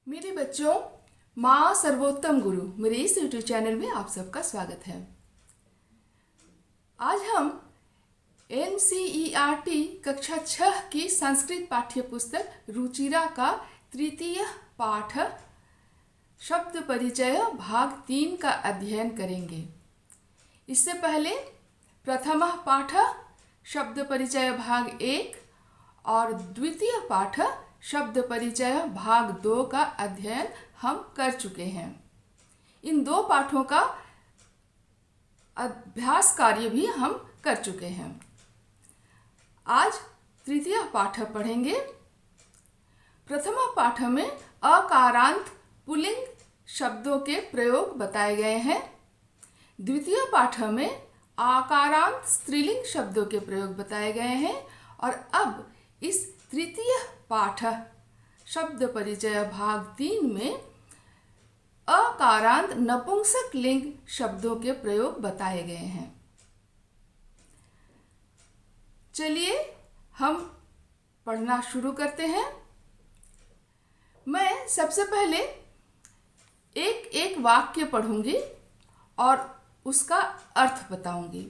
मेरे बच्चों, माँ सर्वोत्तम गुरु मेरे इस यूट्यूब चैनल में आप सबका स्वागत है। आज हम NCERT कक्षा 6 की संस्कृत पाठ्य पुस्तक रुचिरा का तृतीय पाठ शब्द परिचय भाग 3 का अध्ययन करेंगे। इससे पहले प्रथम पाठ शब्द परिचय भाग 1 और द्वितीय पाठ शब्द परिचय भाग 2 का अध्ययन हम कर चुके हैं। इन दो पाठों का अभ्यास कार्य भी हम कर चुके हैं। आज तृतीय पाठ पढ़ेंगे। प्रथम पाठ में अकारांत पुल्लिंग शब्दों के प्रयोग बताए गए हैं। द्वितीय पाठ में आकारांत स्त्रीलिंग शब्दों के प्रयोग बताए गए हैं। और अब इस तृतीय पाठ शब्द परिचय भाग 3 में अकारांत नपुंसक लिंग शब्दों के प्रयोग बताए गए हैं। चलिए हम पढ़ना शुरू करते हैं। मैं सबसे पहले एक एक वाक्य पढ़ूंगी और उसका अर्थ बताऊंगी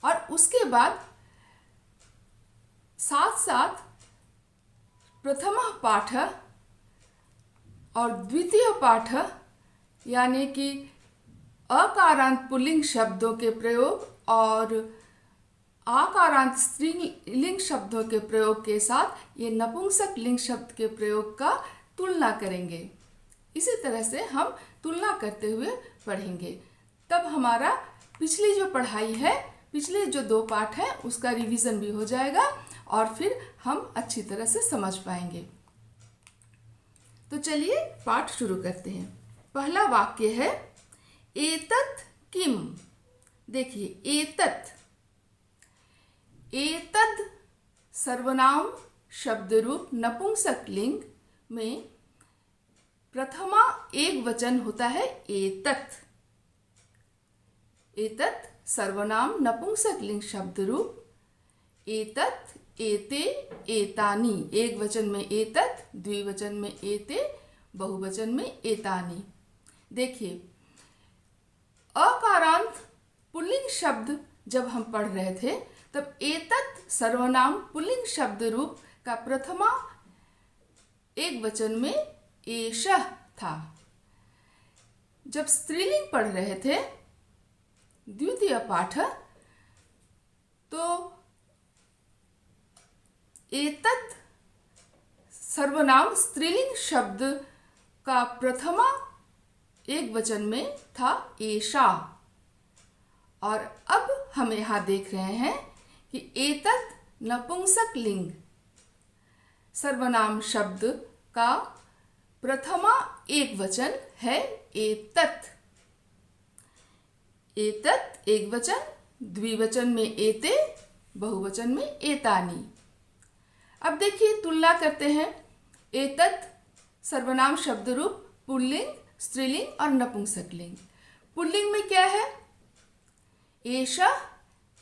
और उसके बाद साथ साथ प्रथम पाठ और द्वितीय पाठ यानी कि अकारांत पुल्लिंग शब्दों के प्रयोग और आकारांत स्त्रीलिंग शब्दों के प्रयोग के साथ ये नपुंसक लिंग शब्द के प्रयोग का तुलना करेंगे। इसी तरह से हम तुलना करते हुए पढ़ेंगे। तब हमारा पिछली जो पढ़ाई है, पिछले जो दो पाठ हैं, उसका रिवीजन भी हो जाएगा और फिर हम अच्छी तरह से समझ पाएंगे। तो चलिए पाठ शुरू करते हैं। पहला वाक्य है एतत् किम। देखिए एतत्, एतद् सर्वनाम शब्द रूप नपुंसक लिंग में प्रथमा एक वचन होता है एतत्। एतत् सर्वनाम नपुंसक लिंग शब्द रूप एतत्, एते, एतानि। एक वचन में एतत्, द्विवचन में एते, बहुवचन में एतानि। देखिए अकारांत पुल्लिंग शब्द जब हम पढ़ रहे थे तब एतत् सर्वनाम पुल्लिंग शब्द रूप का प्रथमा एक वचन में एषः था। जब स्त्रीलिंग पढ़ रहे थे द्वितीय पाठ तो एतत् सर्वनाम स्त्रीलिंग शब्द का प्रथमा एक वचन में था एषा। और अब हम यहाँ देख रहे हैं कि एतत् नपुंसक लिंग सर्वनाम शब्द का प्रथमा एक वचन है एतत्। एतत् एक वचन, द्विवचन में एते, बहुवचन में एतानि। अब देखिए तुलना करते हैं। एतत् सर्वनाम शब्द रूप पुल्लिंग, स्त्रीलिंग और नपुंसक लिंग। पुल्लिंग में क्या है? एषः,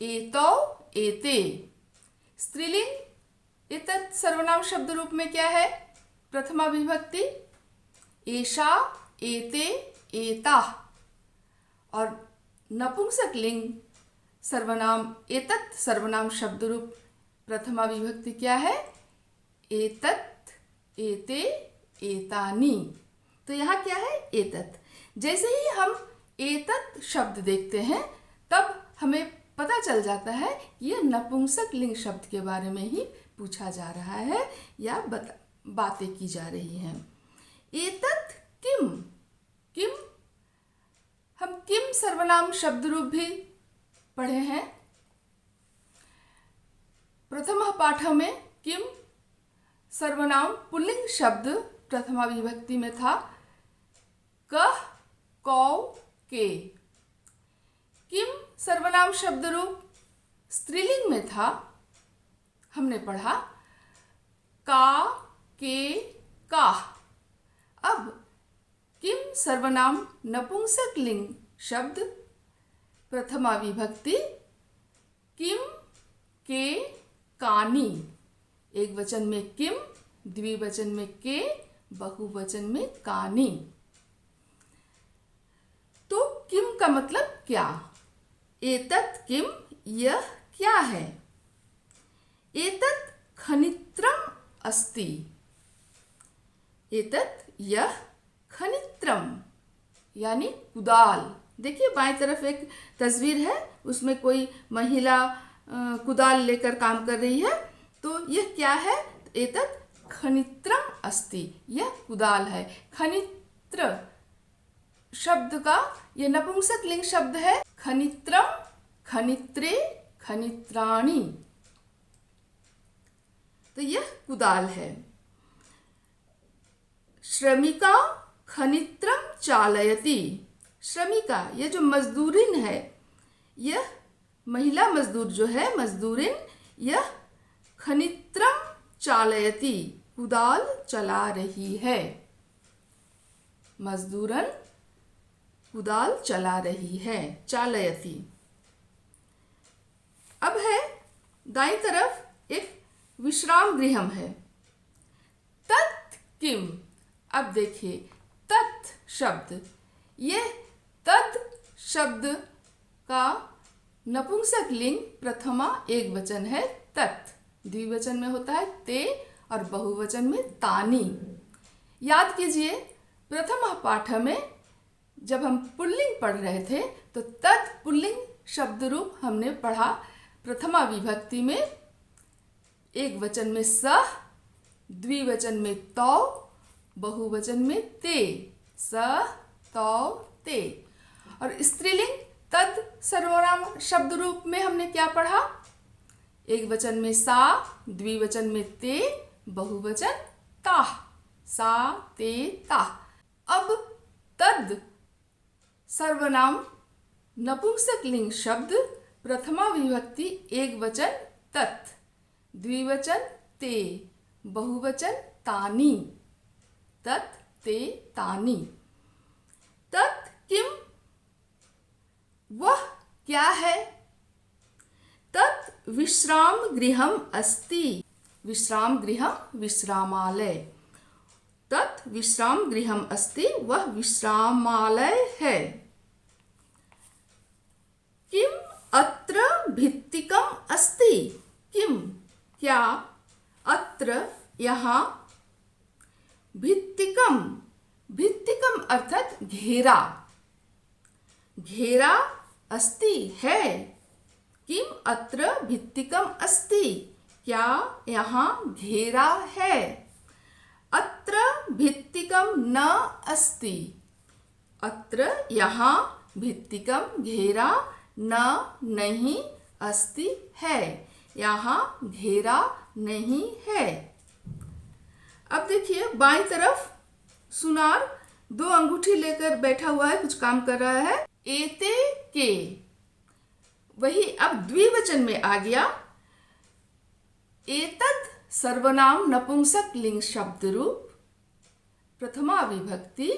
एतौ, एते। स्त्रीलिंग एतत् सर्वनाम शब्द रूप में क्या है? प्रथमा विभक्ति एषा, एते, एताः। और नपुंसक लिंग सर्वनाम एतत् सर्वनाम शब्द रूप प्रथमा विभक्ति क्या है? एतत्, एते, एतानि। तो यहाँ क्या है? एतत्। जैसे ही हम एतत् शब्द देखते हैं तब हमें पता चल जाता है ये नपुंसक लिंग शब्द के बारे में ही पूछा जा रहा है या बातें की जा रही हैं। एतत् किम। किम, हम किम सर्वनाम शब्द रूप भी पढ़े हैं। प्रथम पाठ में किम सर्वनाम पुल्लिंग शब्द प्रथमा विभक्ति में था कः, कौ, के। किम सर्वनाम शब्द रूप स्त्रीलिंग में था, हमने पढ़ा का, के, काः। अब किम सर्वनाम नपुंसक लिंग शब्द प्रथमा विभक्ति किम, के, कानि। एक वचन में किम, द्विवचन में के, बहुवचन में कानि। तो किम का मतलब क्या। एतत् किम, यह क्या है। एतत् खनित्रम अस्ति। एतत् यह खनित्रम यानी कुदाल। देखिए बाएं तरफ एक तस्वीर है, उसमें कोई महिला कुदाल लेकर काम कर रही है। तो यह क्या है। एतत् खनित्रम अस्ति, यह कुदाल है। खनित्र शब्द का यह नपुंसक लिंग शब्द है। खनित्रम, खनित्रे, खनित्राणि। तो यह कुदाल है। श्रमिका खनित्रम चालयति। श्रमिका यह जो मजदूरिन है, यह महिला मजदूर जो है, मजदूरिन, यह खनित्रम चालयति, कुदाल चला रही है। मजदूरन कुदाल चला रही है, चालयति। अब है दाईं तरफ एक विश्राम गृहम है। तत् किम। अब देखिए तत् शब्द, ये तत् शब्द का नपुंसक लिंग प्रथमा एक वचन है तत्, द्विवचन में होता है ते और बहुवचन में तानि। याद कीजिए प्रथम पाठ में जब हम पुल्लिंग पढ़ रहे थे तो तत् पुल्लिंग शब्द रूप हमने पढ़ा। प्रथमा विभक्ति में एक वचन में सह, द्विवचन में तौ, बहुवचन में ते, सह तौ ते। और स्त्रीलिंग तत् सर्वनाम शब्द रूप में हमने क्या पढ़ा। एक वचन में सा, द्विवचन में ते, बहुवचन ताह, सा ते ताह। अब तद सर्वनाम नपुंसक लिंग शब्द प्रथमा विभक्ति एक वचन तत्, द्विवचन ते, बहुवचन तानि। तत् ते तानि। तत् किम, वह क्या है। तत् विश्राम गृहम अस्ति। विश्राम गृहम विश्रामालय। तत् विश्राम गृहम अस्ति, वह विश्रामालय है। किम अत्र भित्तिकम अस्ति। किम क्या, अत्र यहाँ, भित्तिकम, भित्तिकम अर्थात घेरा, घेरा अस्ति है। किम अत्र भित्तिकम अस्ति, क्या यहाँ घेरा है। अत्र भित्तिकम न अस्ति। अत्र यहाँ भित्तिकम घेरा, न नहीं, अस्ति है, यहाँ घेरा नहीं है। अब देखिए बाईं तरफ सुनार दो अंगूठी लेकर बैठा हुआ है, कुछ काम कर रहा है। एते के, वही अब द्विवचन में आ गया। एतत् सर्वनाम नपुंसक लिंग शब्द रूप प्रथमा विभक्ति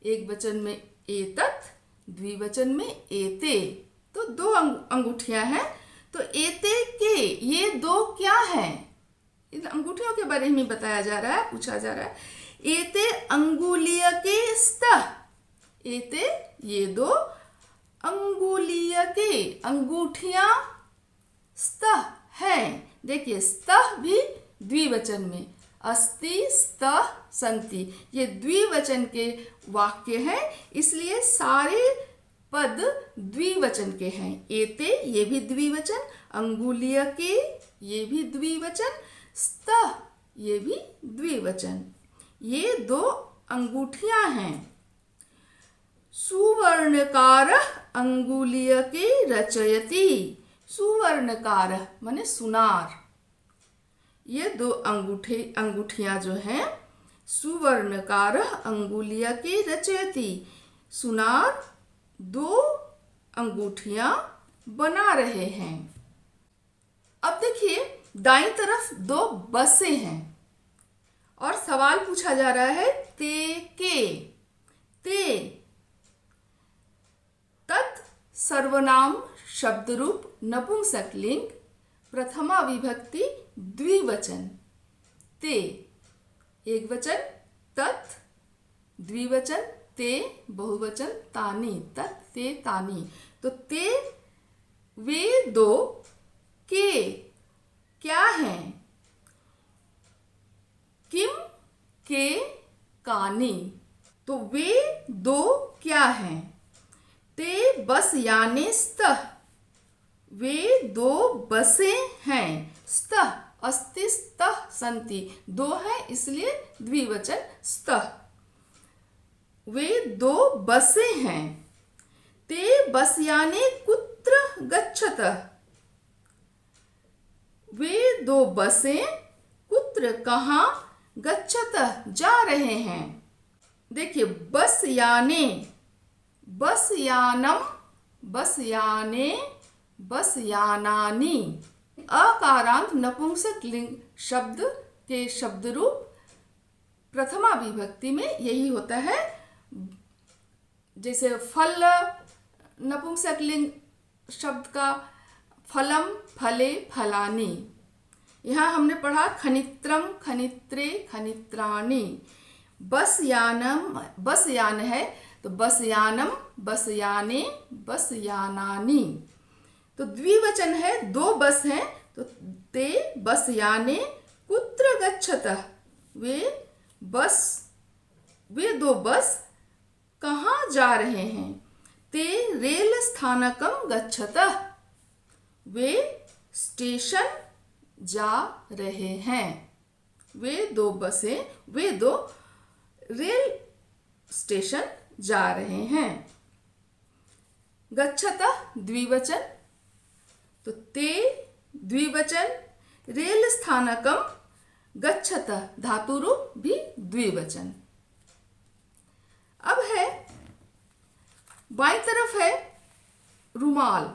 एक वचन में एतत्, द्विवचन में एते। तो दो अंगूठियां हैं। तो एते के, ये दो क्या हैं। इन अंगूठियों के बारे में बताया जा रहा है, पूछा जा रहा है। एते अंगुलीय के स्तः। एते ये दो अंगुलीय के, अंगूठियां, स्तः हैं। देखिए स्तः भी द्विवचन में, अस्ति स्तः सन्ति, ये द्विवचन के वाक्य हैं, इसलिए सारे पद द्विवचन के हैं। एते ये भी द्विवचन, अंगुलीय के ये भी द्विवचन, स्तः ये भी द्विवचन। ये दो अंगूठियां हैं। सुवर्णकार अंगुलीय के रचयति। सुवर्णकार माने सुनार। ये दो अंगूठियां जो हैं, सुवर्णकार अंगुलीय के रचयति, सुनार दो अंगूठियां बना रहे हैं। अब देखिए दाईं तरफ दो बसें हैं और सवाल पूछा जा रहा है ते के। ते तत् सर्वनाम शब्द रूप नपुंसक लिंग प्रथमा विभक्ति द्विवचन। ते एक वचन, तत् द्विवचन ते, बहुवचन तानि, तत् ते तानि। तो ते वे दो के क्या हैं? किम के कानि। तो वे दो क्या हैं? ते बस याने स्तः, वे दो बसें हैं। स्तः अस्ति स्तः सन्ति, दो है इसलिए द्विवचन स्तः। वे दो बसें हैं। ते बसयाने कुत्र गच्छतः, वे दो बसें कुत्र कहाँ, गच्छतः जा रहे हैं। देखिए बस याने, बस यानम, बस याने, बस यानानि। अकारांत नपुंसक लिंग शब्द के शब्द रूप प्रथमा विभक्ति में यही होता है। जैसे फल नपुंसक लिंग शब्द का फलम, फले, फलानि। यहाँ हमने पढ़ा खनित्रम, खनित्रे, खनित्राणि। बस यानम, बस यान है तो बस यानम, बस याने, बस यानानि। तो द्विवचन है, दो बस हैं तो ते बस याने कुत्र गच्छतः, वे दो बस कहाँ जा रहे हैं। ते रेल स्थानकम गच्छतः, वे स्टेशन जा रहे हैं। वे दो बसें, वे दो रेल स्टेशन जा रहे हैं। गच्छतः द्विवचन, तो ते द्विवचन, रेल स्थानकम, गच्छतः धातु रूप भी द्विवचन। अब है बाईं तरफ है रुमाल,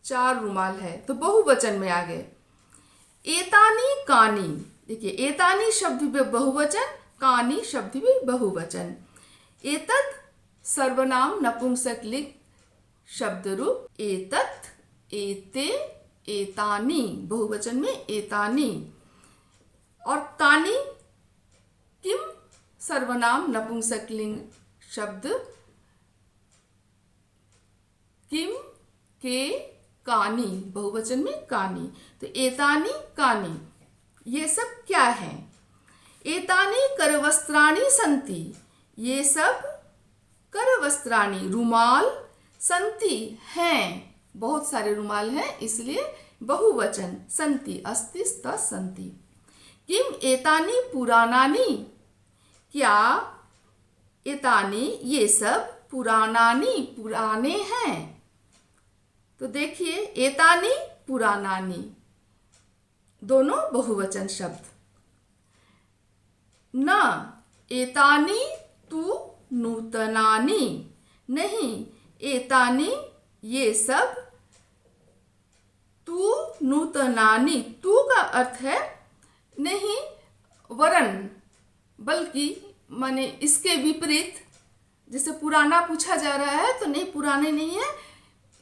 4 रुमाल है तो बहुवचन में आ गए। एतानी कानी, देखिए एतानी शब्द भी बहुवचन, कानी शब्द भी बहुवचन। एतत् सर्वनाम नपुंसक लिंग शब्द रूप एतत्, एते, एतानि, बहुवचन में एतानि। और कानि किम सर्वनाम नपुंसक लिंग शब्द किम के कानि, बहुवचन में कानि। तो एतानि कानि ये सब क्या है? एतानि करवस्त्राणि सन्ति, ये सब करवस्त्राणि रुमाल, सन्ति हैं, बहुत सारे रुमाल हैं इसलिए बहुवचन, सन्ति अस्ति स्तः सन्ति। किम एतानि पुराणानि, क्या एतानि ये सब पुराणानि पुराने हैं। तो देखिए एतानि पुराणानि दोनों बहुवचन शब्द। न एतानि तु नूतनानि, नहीं एतानि ये सब तु नूतनानि, तु का अर्थ है नहीं वरन, बल्कि माने इसके विपरीत। जैसे पुराना पूछा जा रहा है तो नहीं पुराने नहीं है,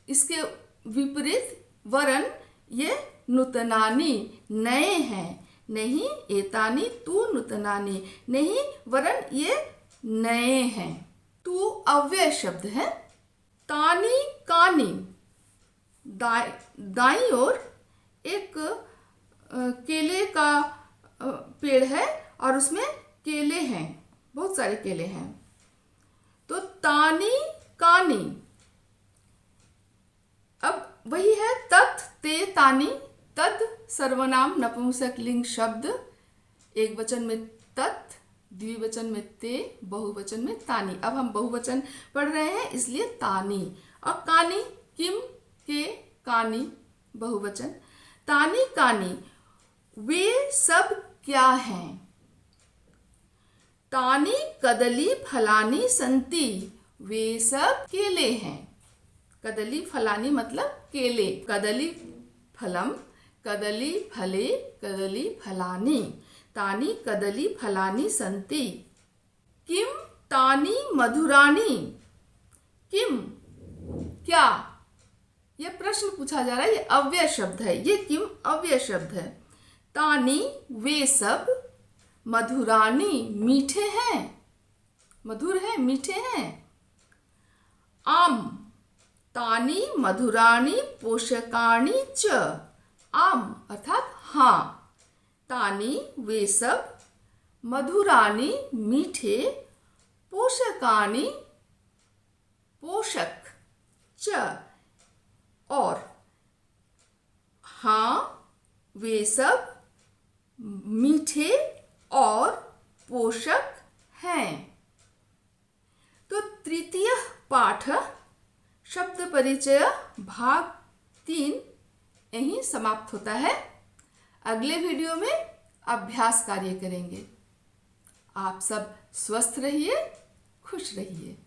इसके विपरीत वरन ये नूतनानि नए हैं। नहीं एतानि तु नूतनानि, नहीं वरन ये नए हैं। तु अव्यय शब्द है। तानि कानि, दाईं ओर एक केले का पेड़ है और उसमें केले हैं, बहुत सारे केले हैं। तो तानि कानि, अब वही है तत् ते तानि। तत् सर्वनाम नपुंसक लिंग शब्द, एक वचन में तत्, द्विवचन में ते, बहुवचन में तानि। अब हम बहुवचन पढ़ रहे हैं इसलिए तानि। और कानि किम के कानि बहुवचन। तानि कानि वे सब क्या हैं। तानि कदली फलानि सन्ति, वे सब केले हैं। कदली फलानि मतलब केले। कदली फलम, कदली फले, कदली फलानि। तानि कदली फलानि सन्ति। किम तानि मधुराणि, किम क्या, यह प्रश्न पूछा जा रहा है, ये अव्यय शब्द है, ये किम अव्यय शब्द है। तानि वे सब, मधुराणि मीठे हैं। मधुर हैं, मीठे हैं। आम, तानि मधुराणि पोषकाणि च। आम अर्थात हाँ, तानि वे सब, मधुराणि मीठे, पोषकाणि पोषक, च और, हाँ वे सब मीठे और पोषक हैं। तो तृतीय पाठ शब्द परिचय भाग 3 यहीं समाप्त होता है। अगले वीडियो में अभ्यास कार्य करेंगे। आप सब स्वस्थ रहिए, खुश रहिए।